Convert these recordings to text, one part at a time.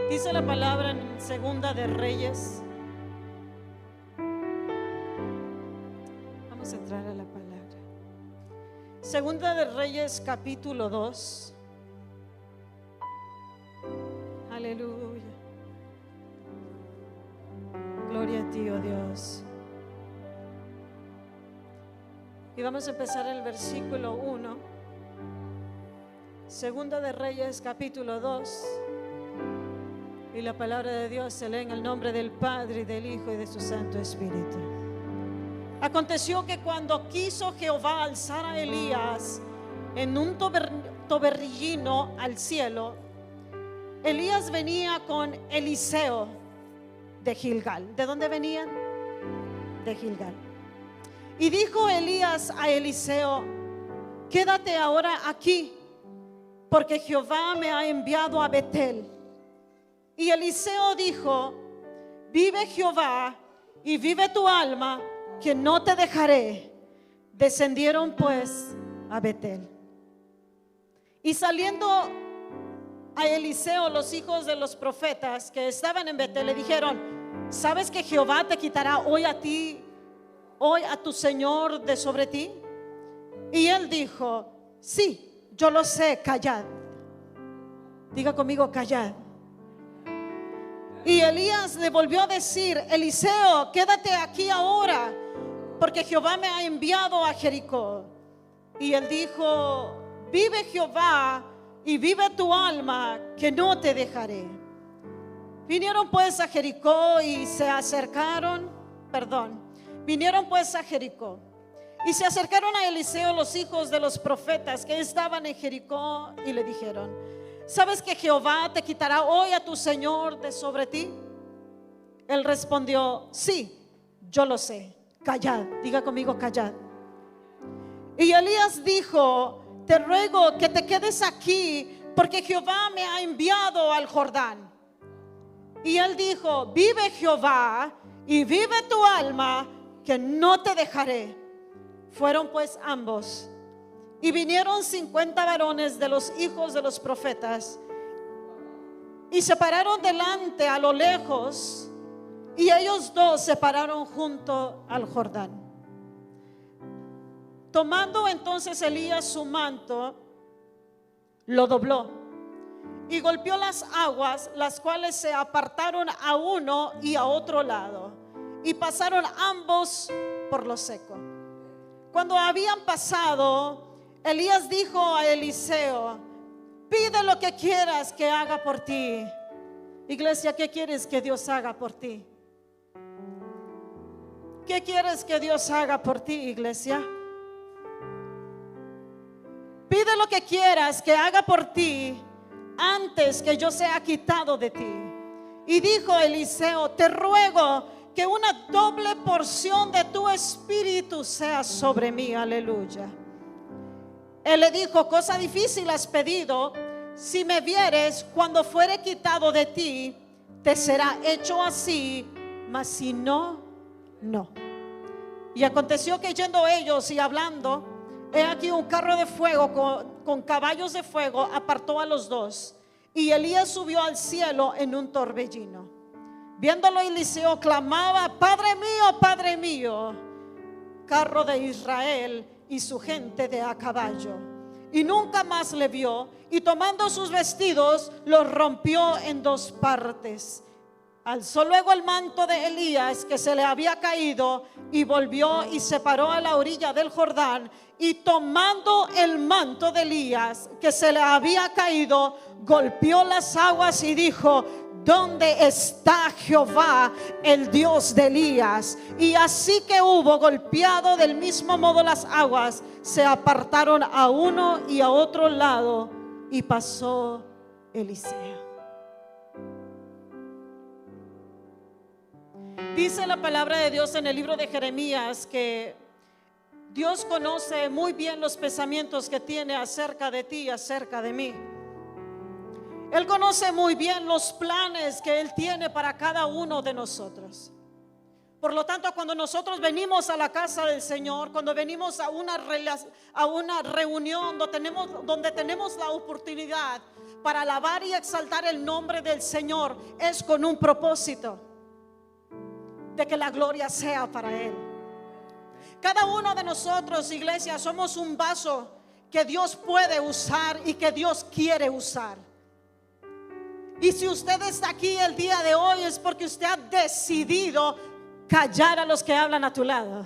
Dice la palabra en Segunda de Reyes. Vamos a entrar a la palabra. Segunda de Reyes, capítulo 2. Aleluya. Gloria a ti, oh Dios. Y vamos a empezar el versículo 1. Segunda de Reyes, capítulo 2. Y la palabra de Dios se lee en el nombre del Padre, y del Hijo, y de su Santo Espíritu. Aconteció que cuando quiso Jehová alzar a Elías en un torbellino al cielo, Elías venía con Eliseo de Gilgal. ¿De dónde venían? De Gilgal. Y dijo Elías a Eliseo: quédate ahora aquí, porque Jehová me ha enviado a Betel. Y Eliseo dijo: vive Jehová y vive tu alma, que no te dejaré. Descendieron pues a Betel. Y saliendo a Eliseo los hijos de los profetas que estaban en Betel, le dijeron: ¿sabes que Jehová te quitará hoy a tu señor de sobre ti? Y él dijo: sí, yo lo sé, callad. Diga conmigo, callad. Y Elías le volvió a decir: Eliseo, quédate aquí ahora, porque Jehová me ha enviado a Jericó. Y él dijo: vive Jehová y vive tu alma, que no te dejaré. Vinieron pues a Jericó y se acercaron, vinieron pues a Jericó y se acercaron a Eliseo los hijos de los profetas que estaban en Jericó y le dijeron: ¿sabes que Jehová te quitará hoy a tu señor de sobre ti? Él respondió: sí, yo lo sé, callad. Diga conmigo, callad. Y Elías dijo: te ruego que te quedes aquí, porque Jehová me ha enviado al Jordán. Y él dijo: vive Jehová y vive tu alma, que no te dejaré. Fueron pues ambos, y vinieron 50 varones de los hijos de los profetas, y se pararon delante a lo lejos, y ellos dos se pararon junto al Jordán. Tomando entonces Elías su manto, lo dobló y golpeó las aguas, las cuales se apartaron a uno y a otro lado, y pasaron ambos por lo seco. Cuando habían pasado, Elías dijo a Eliseo: pide lo que quieras que haga por ti. Iglesia, ¿qué quieres que Dios haga por ti? ¿Qué quieres que Dios haga por ti, iglesia? Pide lo que quieras que haga por ti antes que yo sea quitado de ti. Y dijo Eliseo: te ruego que una doble porción de tu espíritu sea sobre mí. Aleluya. Él le dijo: cosa difícil has pedido. Si me vieres cuando fuere quitado de ti, te será hecho así, mas si no, no. Y aconteció que yendo ellos y hablando, he aquí un carro de fuego con caballos de fuego apartó a los dos, y Elías subió al cielo en un torbellino. Viéndolo, Eliseo clamaba: Padre mío, carro de Israel y su gente de a caballo. Y nunca más le vio, y tomando sus vestidos los rompió en dos partes. Alzó luego el manto de Elías que se le había caído, y volvió y se paró a la orilla del Jordán, y tomando el manto de Elías que se le había caído, golpeó las aguas y dijo: ¿dónde está Jehová, el Dios de Elías? Y así que hubo golpeado del mismo modo las aguas, se apartaron a uno y a otro lado, y pasó Eliseo. Dice la palabra de Dios en el libro de Jeremías que Dios conoce muy bien los pensamientos que tiene acerca de ti y acerca de mí. Él conoce muy bien los planes que Él tiene para cada uno de nosotros. Por lo tanto, cuando nosotros venimos a la casa del Señor, cuando venimos a una reunión donde tenemos la oportunidad para alabar y exaltar el nombre del Señor, es con un propósito de que la gloria sea para Él. Cada uno de nosotros, iglesia, somos un vaso que Dios puede usar y que Dios quiere usar. Y si usted está aquí el día de hoy, es porque usted ha decidido callar a los que hablan a tu lado.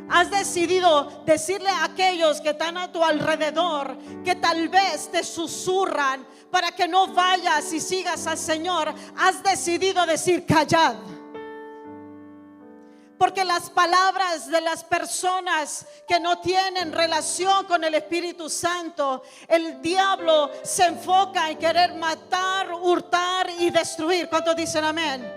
Has decidido decirle a aquellos que están a tu alrededor, que tal vez te susurran para que no vayas y sigas al Señor. Has decidido decir callad. Porque las palabras de las personas que no tienen relación con el Espíritu Santo, el diablo se enfoca en querer matar, hurtar y destruir. ¿Cuántos dicen amén?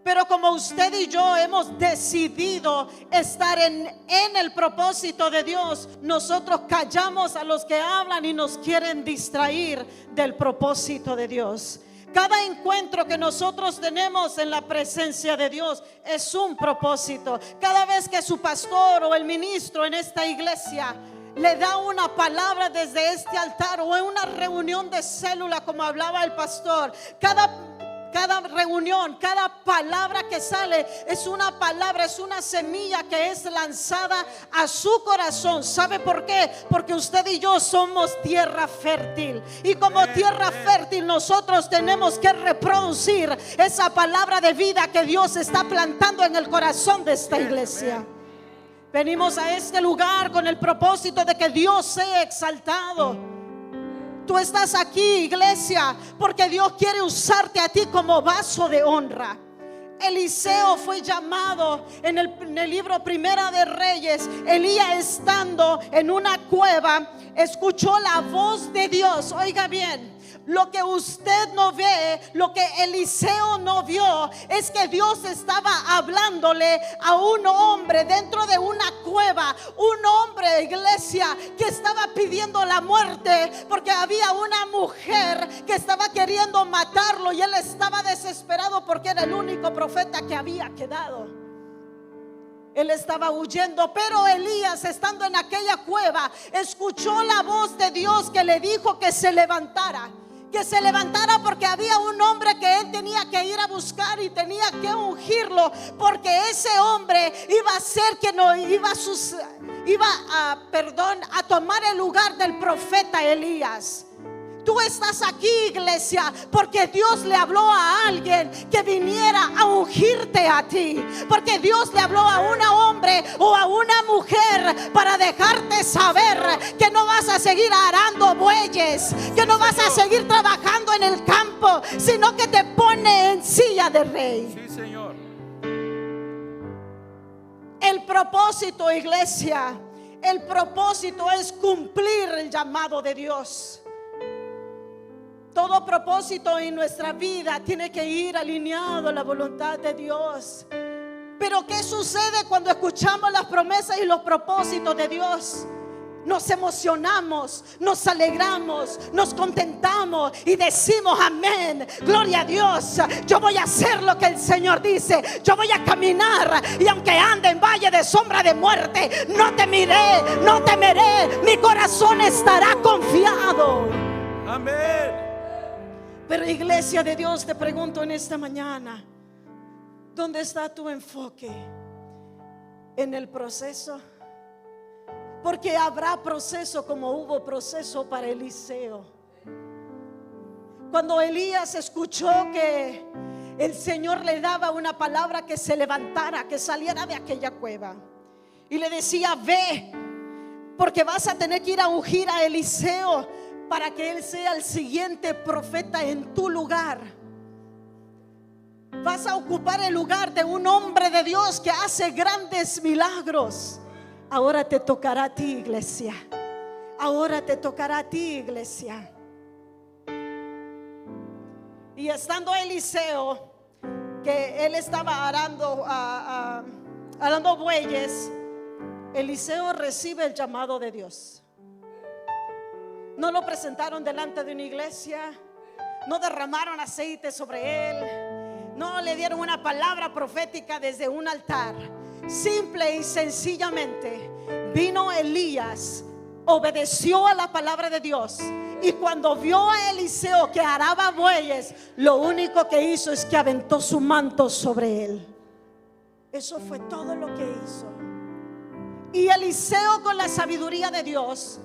Pero como usted y yo hemos decidido estar en el propósito de Dios, nosotros callamos a los que hablan y nos quieren distraer del propósito de Dios. Cada encuentro que nosotros tenemos en la presencia de Dios es un propósito. Cada vez que su pastor o el ministro en esta iglesia le da una palabra desde este altar, o en una reunión de célula como hablaba el pastor, cada reunión, cada palabra que sale es una palabra, es una semilla que es lanzada a su corazón. ¿Sabe por qué? Porque usted y yo somos tierra fértil, y como tierra fértil nosotros tenemos que reproducir esa palabra de vida que Dios está plantando en el corazón de esta iglesia. Venimos a este lugar con el propósito de que Dios sea exaltado. Tú estás aquí, iglesia, porque Dios quiere usarte a ti como vaso de honra. Eliseo fue llamado en el libro Primera de Reyes. Elías, estando en una cueva, escuchó la voz de Dios. Oiga bien, lo que usted no ve, lo que Eliseo no vio, es que Dios estaba hablándole a un hombre dentro de una cueva. Un hombre, iglesia, que estaba pidiendo la muerte porque había una mujer que estaba queriendo matarlo, y él estaba desesperado porque era el único profeta que había quedado. Él estaba huyendo, pero Elías, estando en aquella cueva, escuchó la voz de Dios que le dijo que se levantara. Que se levantara porque había un hombre que él tenía que ir a buscar y tenía que ungirlo, porque ese hombre iba a ser que no iba a tomar el lugar del profeta Elías. Tú estás aquí, iglesia, porque Dios le habló a alguien que viniera a ungirte a ti. Porque Dios le habló a un hombre o a una mujer para dejarte saber que no vas a seguir arando bueyes, que no vas a seguir trabajando en el campo, sino que te pone en silla de rey. Sí, Señor. El propósito, iglesia, el propósito es cumplir el llamado de Dios. Todo propósito en nuestra vida tiene que ir alineado a la voluntad de Dios. Pero ¿qué sucede cuando escuchamos las promesas y los propósitos de Dios? Nos emocionamos, nos alegramos, nos contentamos y decimos amén, gloria a Dios. Yo voy a hacer lo que el Señor dice. Yo voy a caminar, y aunque ande en valle de sombra de muerte, no temeré, no temeré. Mi corazón estará confiado. Amén. Pero, iglesia de Dios, te pregunto en esta mañana, ¿dónde está tu enfoque? ¿En el proceso? Porque habrá proceso como hubo proceso para Eliseo. Cuando Elías escuchó que el Señor le daba una palabra, que se levantara, que saliera de aquella cueva, y le decía: ve, porque vas a tener que ir a ungir a Eliseo para que él sea el siguiente profeta en tu lugar. Vas a ocupar el lugar de un hombre de Dios que hace grandes milagros. Ahora te tocará a ti, iglesia. Ahora te tocará a ti, iglesia. Y estando Eliseo, que él estaba arando bueyes, Eliseo recibe el llamado de Dios. No lo presentaron delante de una iglesia, no derramaron aceite sobre él, no le dieron una palabra profética desde un altar. Simple y sencillamente vino Elías, obedeció a la palabra de Dios Y cuando vio a Eliseo que araba bueyes, lo único que hizo es que aventó su manto sobre él. Eso fue todo lo que hizo. Y Eliseo, con la sabiduría de Dios,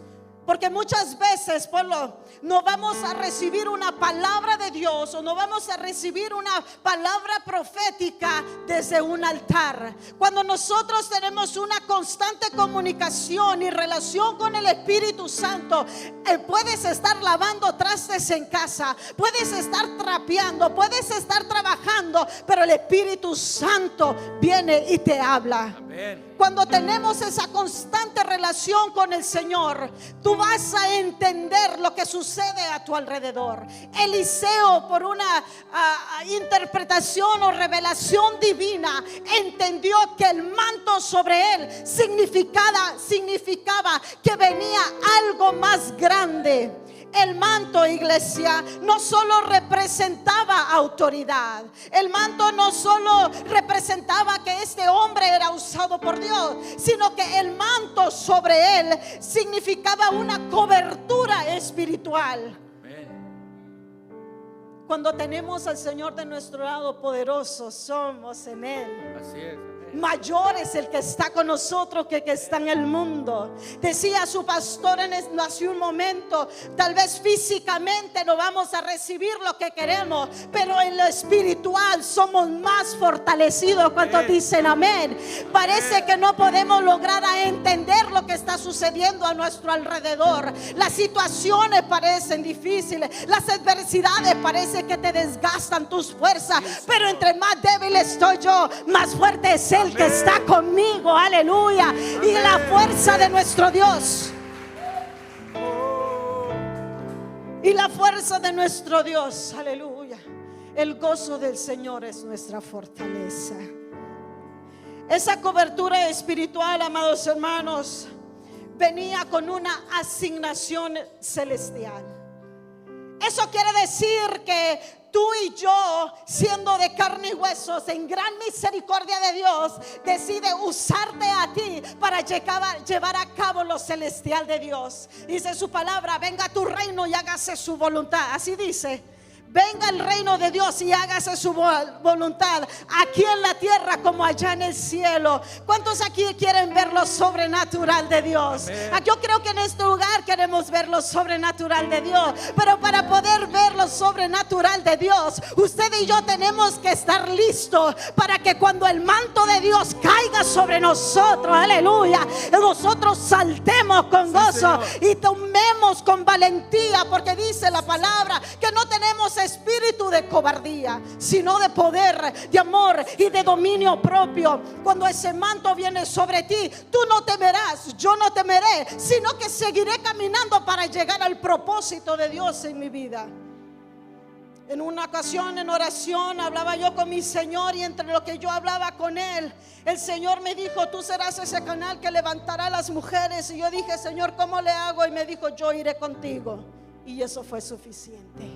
porque muchas veces, pueblo, no vamos a recibir una palabra de Dios o no vamos a recibir una palabra profética desde un altar. Cuando nosotros tenemos una constante comunicación y relación con el Espíritu Santo, puedes estar lavando trastes en casa, puedes estar trapeando, puedes estar trabajando, pero el Espíritu Santo viene y te habla. Amén. Cuando tenemos esa constante relación con el Señor, tú vas a entender lo que sucede a tu alrededor. Eliseo, por una interpretación o revelación divina, entendió que el manto sobre él significaba que venía algo más grande. El manto, iglesia, no solo representaba autoridad. El manto no solo representaba que este hombre era usado por Dios, sino que el manto sobre él significaba una cobertura espiritual. Cuando tenemos al Señor de nuestro lado, poderosos somos en él. Así es. Mayor es el que está con nosotros que está en el mundo. Decía su pastor hace un momento, tal vez físicamente no vamos a recibir lo que queremos, pero en lo espiritual somos más fortalecidos. ¿Cuántos dicen amén? Parece que no podemos lograr a entender lo que está sucediendo a nuestro alrededor. Las situaciones parecen difíciles, las adversidades parece que te desgastan tus fuerzas, pero entre más débil estoy yo, más fuerte es el que está conmigo, aleluya. Amén. Y la fuerza de nuestro Dios, y la fuerza de nuestro Dios, aleluya. El gozo del Señor es nuestra fortaleza. Esa cobertura espiritual, amados hermanos, venía con una asignación celestial. Eso quiere decir que tú y yo, siendo de carne y huesos, en gran misericordia de Dios, decide usarte a ti para llevar a cabo lo celestial de Dios. Dice su palabra: venga tu reino y hágase su voluntad. Así dice: venga el reino de Dios y hágase su voluntad, aquí en la tierra como allá en el cielo. ¿Cuántos aquí quieren ver lo sobrenatural de Dios? Yo creo que en este lugar queremos ver lo sobrenatural de Dios. Pero para poder ver lo sobrenatural de Dios, usted y yo tenemos que estar listos para que cuando el manto de Dios caiga sobre nosotros, aleluya, nosotros saltemos con gozo y tomemos con valentía, porque dice la palabra que no tenemos espíritu de cobardía, sino de poder, de amor y de dominio propio. Cuando ese manto viene sobre ti, tú no temerás, yo no temeré, sino que seguiré caminando para llegar al propósito de Dios en mi vida. En una ocasión, en oración, hablaba yo con mi Señor, y entre lo que yo hablaba con Él, el Señor me dijo: tú serás ese canal que levantará a las mujeres. Y yo dije: Señor, ¿cómo le hago? Y me dijo: yo iré contigo. Y eso fue suficiente.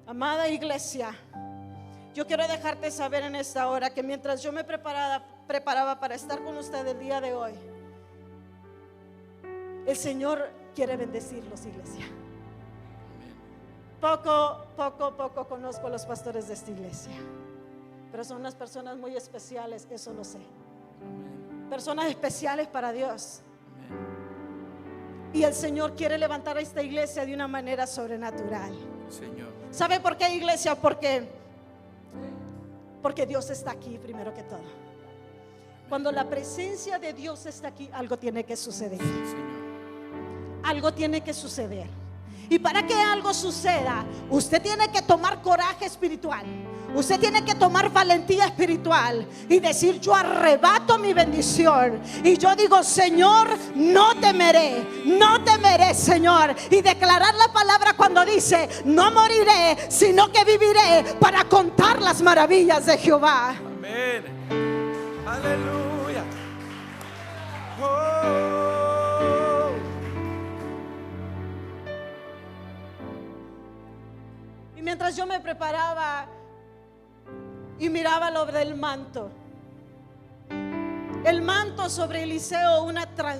Amada iglesia, yo quiero dejarte saber en esta hora que mientras yo me preparaba para estar con usted el día de hoy, el Señor quiere bendecirlos, iglesia. Poco conozco a los pastores de esta iglesia, pero son unas personas muy especiales, eso lo sé. Personas especiales para Dios. Y el Señor quiere levantar a esta iglesia de una manera sobrenatural. Señor. ¿Sabe por qué, iglesia? Porque Dios está aquí primero que todo. Cuando la presencia de Dios está aquí, algo tiene que suceder. Algo tiene que suceder. Y para que algo suceda, usted tiene que tomar coraje espiritual. Usted tiene que tomar valentía espiritual y decir: yo arrebato mi bendición. Y yo digo: Señor, no temeré, Señor. Y declarar la palabra cuando dice: no moriré, sino que viviré para contar las maravillas de Jehová. Amén. Aleluya. Y mientras yo me preparaba y miraba lo del manto, El manto sobre Eliseo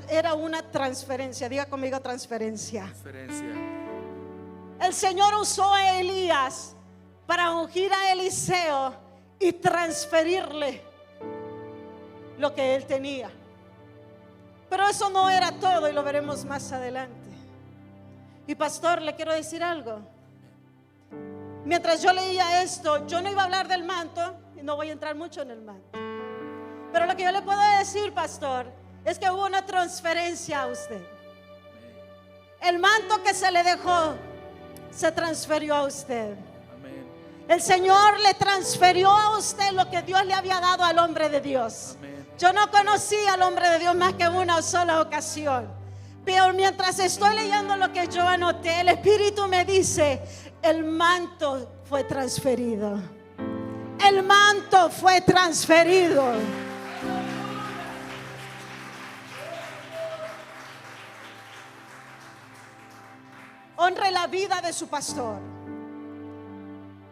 era una transferencia. Diga conmigo, transferencia. El Señor usó a Elías para ungir a Eliseo y transferirle lo que él tenía. Pero eso no era todo, y lo veremos más adelante. Y pastor, le quiero decir algo. Mientras yo leía esto, yo no iba a hablar del manto y no voy a entrar mucho en el manto. Pero lo que yo le puedo decir, pastor, es que hubo una transferencia a usted. El manto que se le dejó se transfirió a usted. El Señor le transfirió a usted lo que Dios le había dado al hombre de Dios. Yo no conocí al hombre de Dios más que una sola ocasión. Pero mientras estoy leyendo lo que yo anoté, el Espíritu me dice: el manto fue transferido. El manto fue transferido. Honre la vida de su pastor,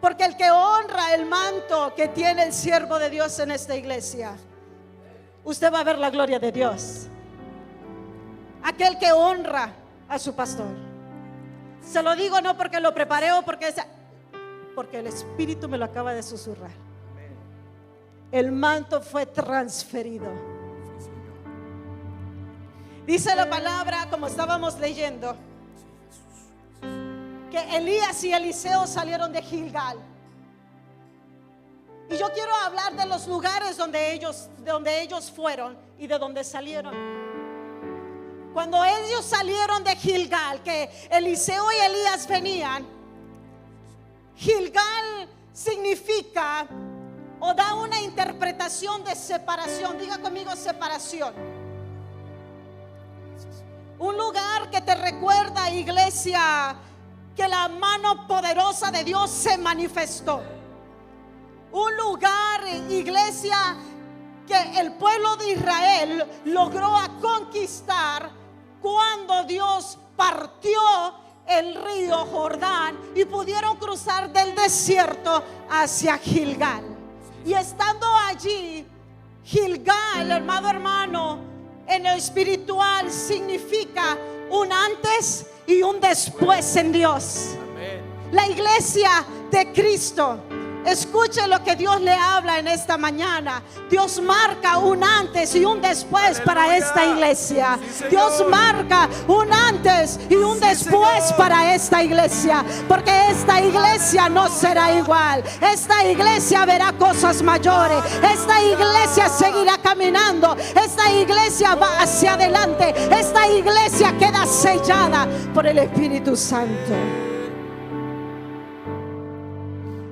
porque el que honra el manto que tiene el siervo de Dios en esta iglesia, usted va a ver la gloria de Dios. Aquel que honra a su pastor. Se lo digo no porque lo preparé o porque el Espíritu me lo acaba de susurrar. El manto fue transferido. Dice la palabra, como estábamos leyendo, que Elías y Eliseo salieron de Gilgal. Y yo quiero hablar de los lugares donde ellos fueron y de donde salieron. Cuando ellos salieron de Gilgal, que Eliseo y Elías venían, Gilgal significa o da una interpretación de separación. Diga conmigo, separación. Un lugar que te recuerda, iglesia, que la mano poderosa de Dios se manifestó. Un lugar, iglesia, que el pueblo de Israel logró conquistar cuando Dios partió el río Jordán y pudieron cruzar del desierto hacia Gilgal. Y estando allí, Gilgal, hermano, en el espiritual significa un antes y un después en Dios. Amén. La iglesia de Cristo, escuche lo que Dios le habla en esta mañana. Dios marca un antes y un después. Aleluya. Para esta iglesia. Sí, Dios marca un antes y un después, Señor, para esta iglesia. Porque esta iglesia no será igual. Esta iglesia verá cosas mayores. Esta iglesia seguirá caminando. Esta iglesia va hacia adelante. Esta iglesia queda sellada por el Espíritu Santo.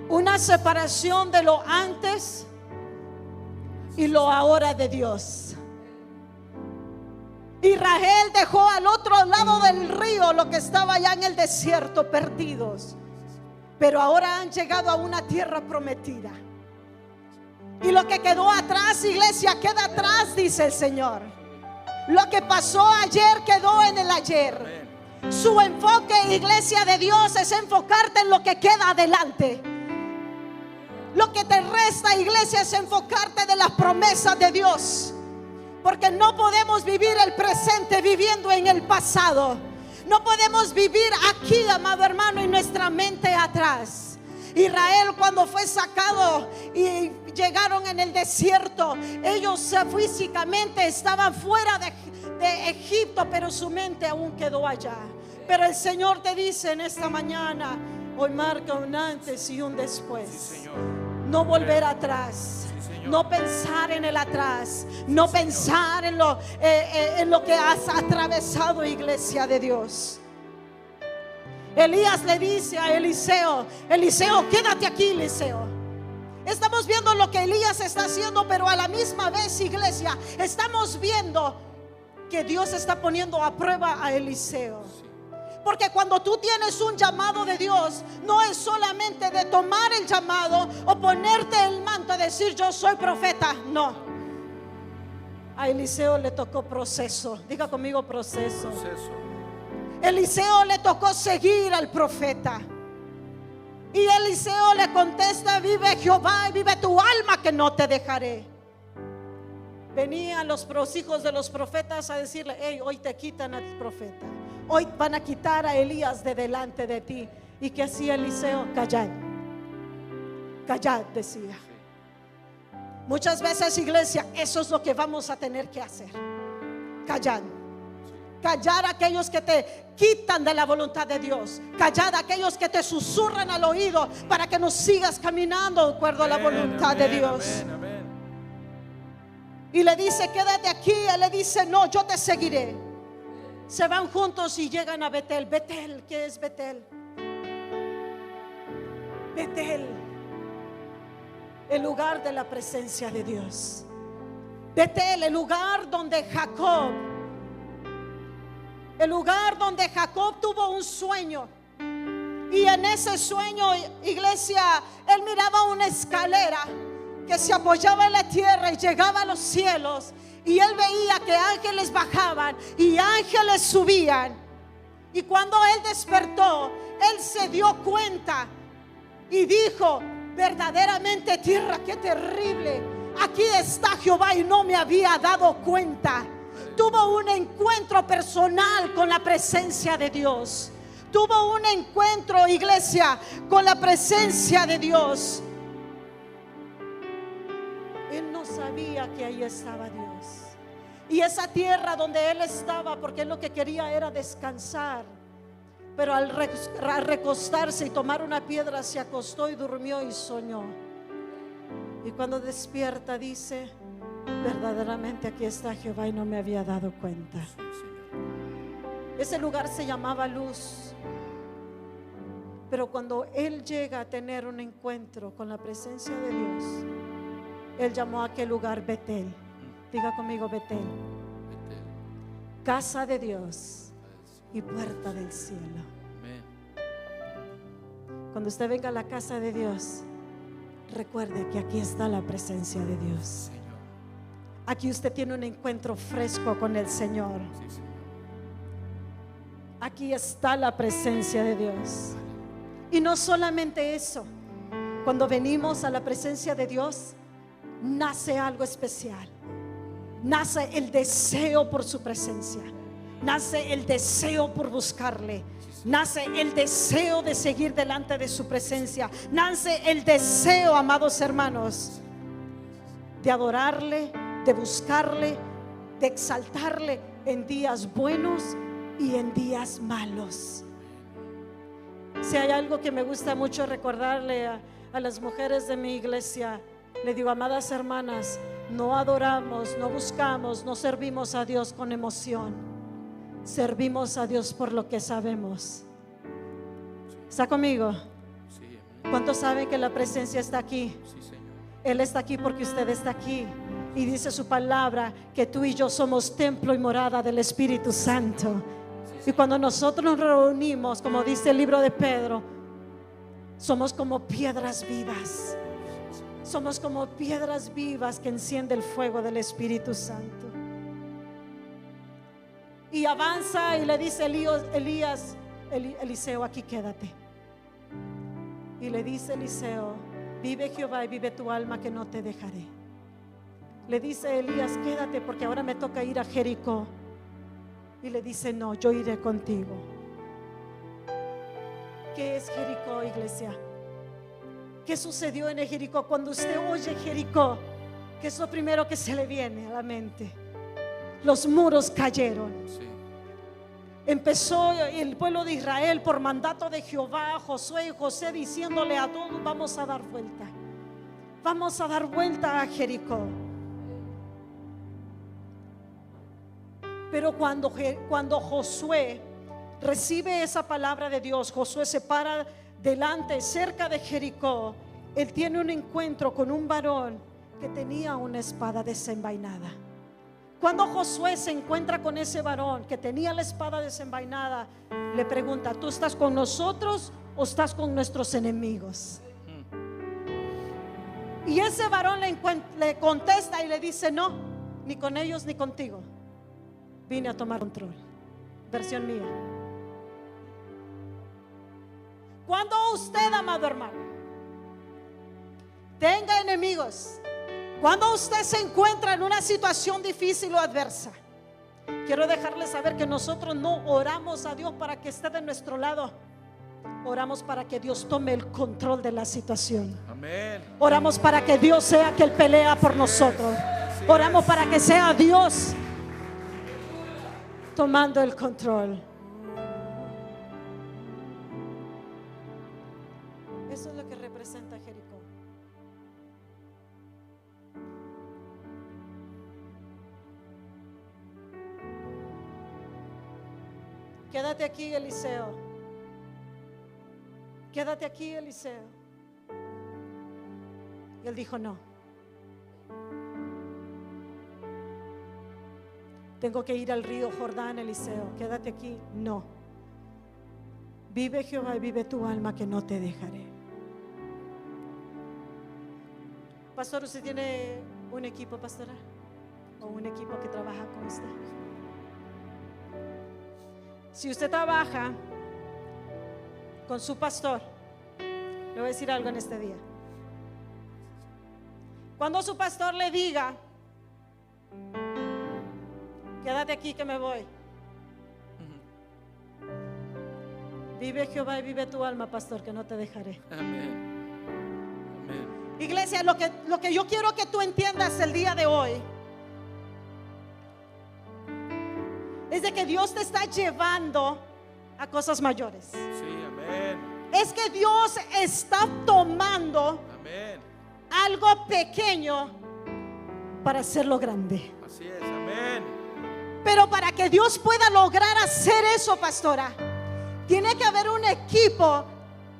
Una separación de lo antes y lo ahora de Dios. Israel dejó al otro lado del río lo que estaba allá en el desierto, perdidos. Pero ahora han llegado a una tierra prometida. Y lo que quedó atrás, iglesia, queda atrás, dice el Señor. Lo que pasó ayer quedó en el ayer. Su enfoque, iglesia de Dios, es enfocarte en lo que queda adelante. Lo que te resta, iglesia, es enfocarte de las promesas de Dios. Porque no podemos vivir el presente viviendo en el pasado. No podemos vivir aquí, amado hermano, y nuestra mente atrás. Israel, cuando fue sacado y llegaron en el desierto, ellos físicamente estaban fuera de Egipto, pero su mente aún quedó allá. Pero el Señor te dice en esta mañana: hoy marca un antes y un después. Sí, Señor. No volver atrás. Sí, no pensar en el atrás. No pensar en lo que has atravesado, iglesia de Dios. Elías le dice a Eliseo: Eliseo, quédate aquí, Eliseo. Estamos viendo lo que Elías está haciendo, pero a la misma vez, iglesia, estamos viendo que Dios está poniendo a prueba a Eliseo. Porque cuando tú tienes un llamado de Dios, no es solamente de tomar el llamado o ponerte el manto, decir yo soy profeta. No. A Eliseo le tocó proceso. Diga conmigo, proceso. Eliseo le tocó seguir al profeta. Y Eliseo le contesta: vive Jehová y vive tu alma, que no te dejaré. venían los hijos de los profetas a decirle: hey, hoy te quitan al profeta, hoy van a quitar a Elías de delante de ti. ¿Y qué hacía Eliseo? Callad, callad, decía. Muchas veces, iglesia, eso es lo que vamos a tener que hacer: callar. Callar a aquellos que te quitan de la voluntad de Dios. Callar a aquellos que te susurran al oído para que no sigas caminando de acuerdo a la voluntad de Dios. Amén, amén. Y le dice: quédate aquí. Él le dice: no, yo te seguiré. Se van juntos y llegan a Betel. Betel, ¿qué es Betel? Betel, el lugar de la presencia de Dios. Betel, el lugar donde Jacob, el lugar donde Jacob tuvo un sueño. Y en ese sueño, iglesia, él miraba una escalera que se apoyaba en la tierra y llegaba a los cielos. Y él veía que ángeles bajaban y ángeles subían. Y cuando él despertó, él se dio cuenta y dijo: verdaderamente tierra, qué terrible. Aquí está Jehová y no me había dado cuenta. Tuvo un encuentro personal con la presencia de Dios. Tuvo un encuentro, iglesia, con la presencia de Dios. Él no sabía que ahí estaba Dios. Y esa tierra donde él estaba, porque él lo que quería era descansar, pero al recostarse y tomar una piedra, se acostó y durmió y soñó. Y cuando despierta dice: verdaderamente aquí está Jehová y no me había dado cuenta. Ese lugar se llamaba Luz. Pero cuando él llega a tener un encuentro con la presencia de Dios, él llamó a aquel lugar Betel. Diga conmigo: Betel, casa de Dios y puerta del cielo. Cuando usted venga a la casa de Dios, recuerde que aquí está la presencia de Dios. Aquí usted tiene un encuentro fresco con el Señor. Aquí está la presencia de Dios. Y no solamente eso, cuando venimos a la presencia de Dios, nace algo especial. Nace el deseo por su presencia. Nace el deseo por buscarle. Nace el deseo de seguir delante de su presencia. Nace el deseo, amados hermanos, de adorarle, de buscarle, de exaltarle en días buenos y en días malos. Si hay algo que me gusta mucho recordarle a las mujeres de mi iglesia, le digo: amadas hermanas, no adoramos, no buscamos, no servimos a Dios con emoción. Servimos a Dios por lo que sabemos. ¿Está conmigo? ¿Cuántos saben que la presencia está aquí? Él está aquí porque usted está aquí. Y dice su palabra que tú y yo somos templo y morada del Espíritu Santo. Y cuando nosotros nos reunimos, como dice el libro de Pedro, somos como piedras vivas. Somos como piedras vivas que enciende el fuego del Espíritu Santo. Y avanza y le dice Eliseo: aquí quédate. Y le dice Eliseo: vive Jehová y vive tu alma, que no te dejaré. Le dice Elías: quédate, porque ahora me toca ir a Jericó. Y le dice: no, yo iré contigo. ¿Qué es Jericó, iglesia? ¿Qué sucedió en Jericó? Cuando usted oye Jericó, ¿qué es lo primero que se le viene a la mente? Los muros cayeron. Empezó el pueblo de Israel por mandato de Jehová, Josué y José, diciéndole a todos: vamos a dar vuelta. Vamos a dar vuelta a Jericó. Pero cuando Josué recibe esa palabra de Dios, Josué se para delante, cerca de Jericó. Él tiene un encuentro con un varón que tenía una espada desenvainada. Cuando Josué se encuentra con ese varón que tenía la espada desenvainada, le pregunta: ¿tú estás con nosotros o estás con nuestros enemigos? Y ese varón le contesta y le dice: no, ni con ellos ni contigo. Vine a tomar control. Versión mía. Cuando usted, amado hermano, tenga enemigos, Cuando usted se encuentra en una situación difícil o adversa, quiero dejarle saber que nosotros no oramos a Dios para que esté de nuestro lado. Oramos para que Dios tome el control de la situación. Amén. Oramos para que Dios sea que Él pelea por nosotros. Oramos para que sea Dios tomando el control. Eso es lo que representa Jericó. Quédate aquí, Eliseo. Quédate aquí, Eliseo. Y él dijo: no. Tengo que ir al río Jordán, Eliseo. Quédate aquí. No. Vive Jehová y vive tu alma, que no te dejaré. Pastor, ¿usted tiene un equipo pastoral? ¿O un equipo que trabaja con usted? Si usted trabaja con su pastor, le voy a decir algo en este día. Cuando su pastor le diga: quédate aquí que me voy, vive Jehová y vive tu alma, pastor, que no te dejaré. Amén. Amén. Iglesia, lo que yo quiero que tú entiendas el día de hoy es de que Dios te está llevando a cosas mayores. Sí, amén. Es que Dios está tomando Amén. algo pequeño para hacerlo grande. Así es, amén. Pero para que Dios pueda lograr hacer eso, pastora, tiene que haber un equipo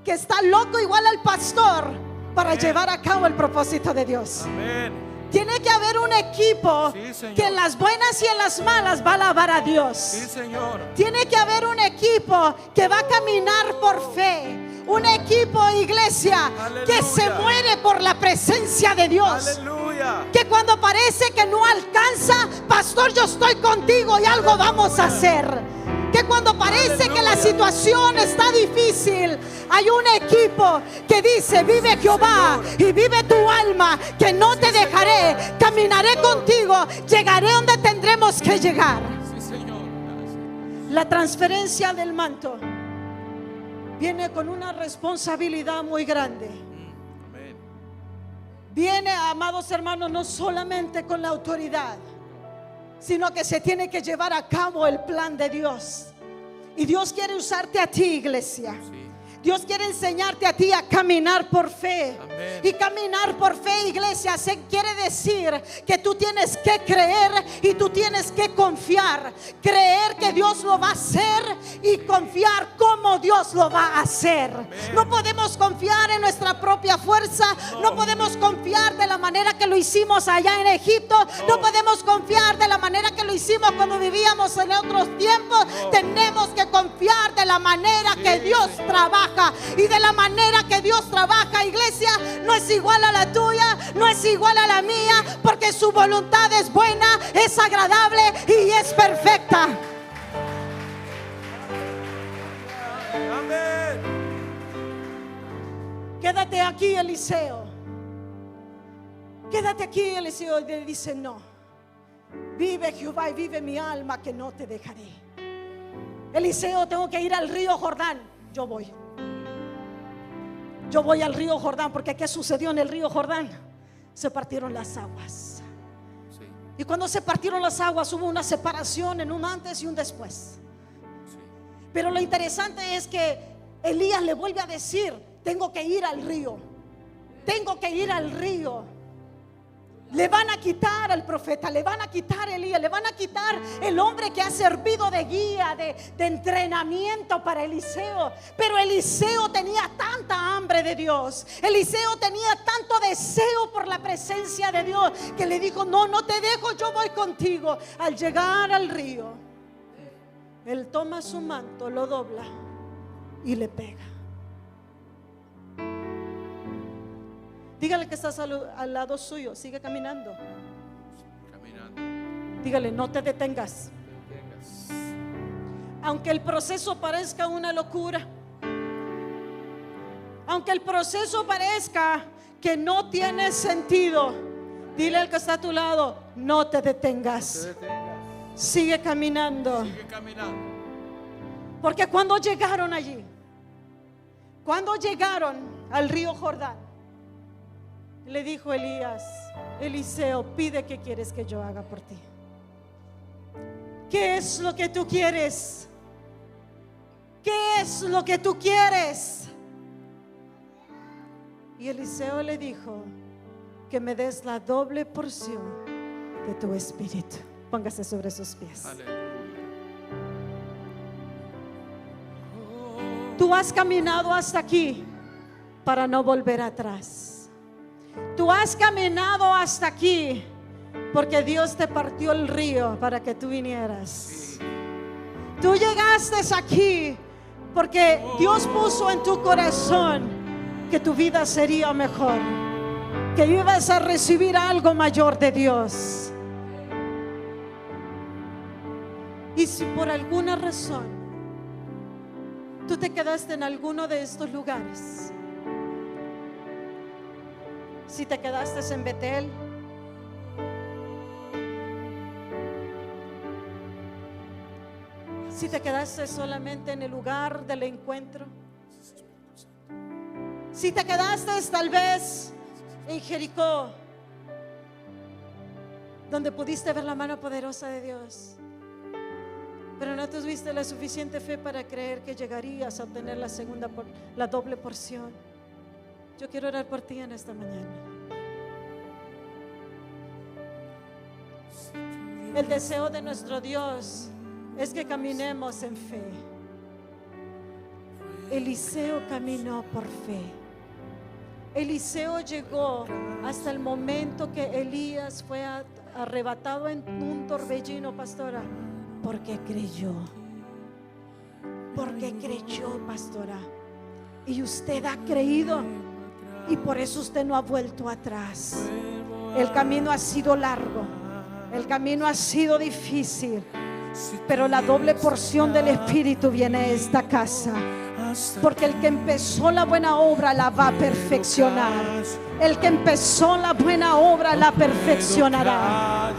que está loco igual al pastor para Amén. llevar a cabo el propósito de Dios. Amén. Tiene que haber un equipo Sí, Señor. que en las buenas y en las malas va a alabar a Dios. Sí, Señor. Tiene que haber un equipo que va a caminar por fe. Un equipo, iglesia, Aleluya. que se muere por la presencia de Dios. Aleluya. Que cuando parece que no alcanza, pastor, yo estoy contigo y algo vamos a hacer. Que cuando parece que la situación está difícil, hay un equipo que dice: vive Jehová y vive tu alma, que no te dejaré, caminaré contigo, llegaré donde tendremos que llegar. Sí, Señor. Gracias. La transferencia del manto viene con una responsabilidad muy grande. Amén. Viene, amados hermanos, no solamente con la autoridad, sino que se tiene que llevar a cabo el plan de Dios. Y Dios quiere usarte a ti, iglesia. Sí. Dios quiere enseñarte a ti a caminar por fe. Amén. Y caminar por fe, iglesia, quiere decir que tú tienes que creer y tú tienes que confiar. Creer que Dios lo va a hacer y confiar cómo Dios lo va a hacer. Amén. No podemos confiar en nuestra propia fuerza. No podemos confiar de la manera que lo hicimos allá en Egipto. No podemos confiar de la manera que lo hicimos cuando vivíamos en otros tiempos. Tenemos que confiar de la manera que Dios trabaja. Y de la manera que Dios trabaja, iglesia, no es igual a la tuya, no es igual a la mía, porque su voluntad es buena, es agradable y es perfecta. Amén. Quédate aquí, Eliseo. Quédate aquí, Eliseo. Y le dice: no, vive Jehová y vive mi alma, que no te dejaré. Eliseo, tengo que ir al río Jordán. Yo voy. Yo voy al río Jordán, porque ¿qué sucedió en el río Jordán? Se partieron las aguas. Sí. Y cuando se partieron las aguas, hubo una separación en un antes y un después. Sí. Pero lo interesante es que Elías le vuelve a decir: tengo que ir al río. Tengo que ir al río. Le van a quitar al profeta, le van a quitar a Elías, le van a quitar el hombre que ha servido de guía, de entrenamiento para Eliseo. Pero Eliseo tenía tanta hambre de Dios, Eliseo tenía tanto deseo por la presencia de Dios, que le dijo: no, no te dejo, yo voy contigo. Al llegar al río, él toma su manto, lo dobla y le pega. Dígale que estás al lado suyo, sigue caminando. Caminando. Dígale: no te detengas. Vengas. Aunque el proceso parezca una locura, aunque el proceso parezca que no tiene sentido, Dile al que está a tu lado, no te No te detengas. detengas. Sigue caminando. Sigue caminando. Porque cuando llegaron allí, cuando llegaron al río Jordán, le dijo Eliseo, pide qué quieres que yo haga por ti. ¿Qué es lo que tú quieres? ¿Qué es lo que tú quieres? Y Eliseo le dijo, que me des la doble porción de tu espíritu. Póngase sobre sus pies. Aleluya. Tú has caminado hasta aquí para no volver atrás. Tú has caminado hasta aquí porque Dios te partió el río para que tú vinieras. Tú llegaste aquí porque Dios puso en tu corazón que tu vida sería mejor, que ibas a recibir algo mayor de Dios. Y si por alguna razón tú te quedaste en alguno de estos lugares, si te quedaste en Betel, si te quedaste solamente en el lugar del encuentro, si te quedaste tal vez en Jericó, donde pudiste ver la mano poderosa de Dios, pero no tuviste la suficiente fe para creer que llegarías a obtener la doble porción. Yo quiero orar por ti en esta mañana. El deseo de nuestro Dios es que caminemos en fe. Eliseo caminó por fe. Eliseo llegó hasta el momento que Elías fue arrebatado en un torbellino, pastora, porque creyó. Porque creyó, pastora. Y usted ha creído y por eso usted no ha vuelto atrás. El camino ha sido largo, el camino ha sido difícil, pero la doble porción del Espíritu viene a esta casa. Porque el que empezó la buena obra la va a perfeccionar. El que empezó la buena obra la perfeccionará.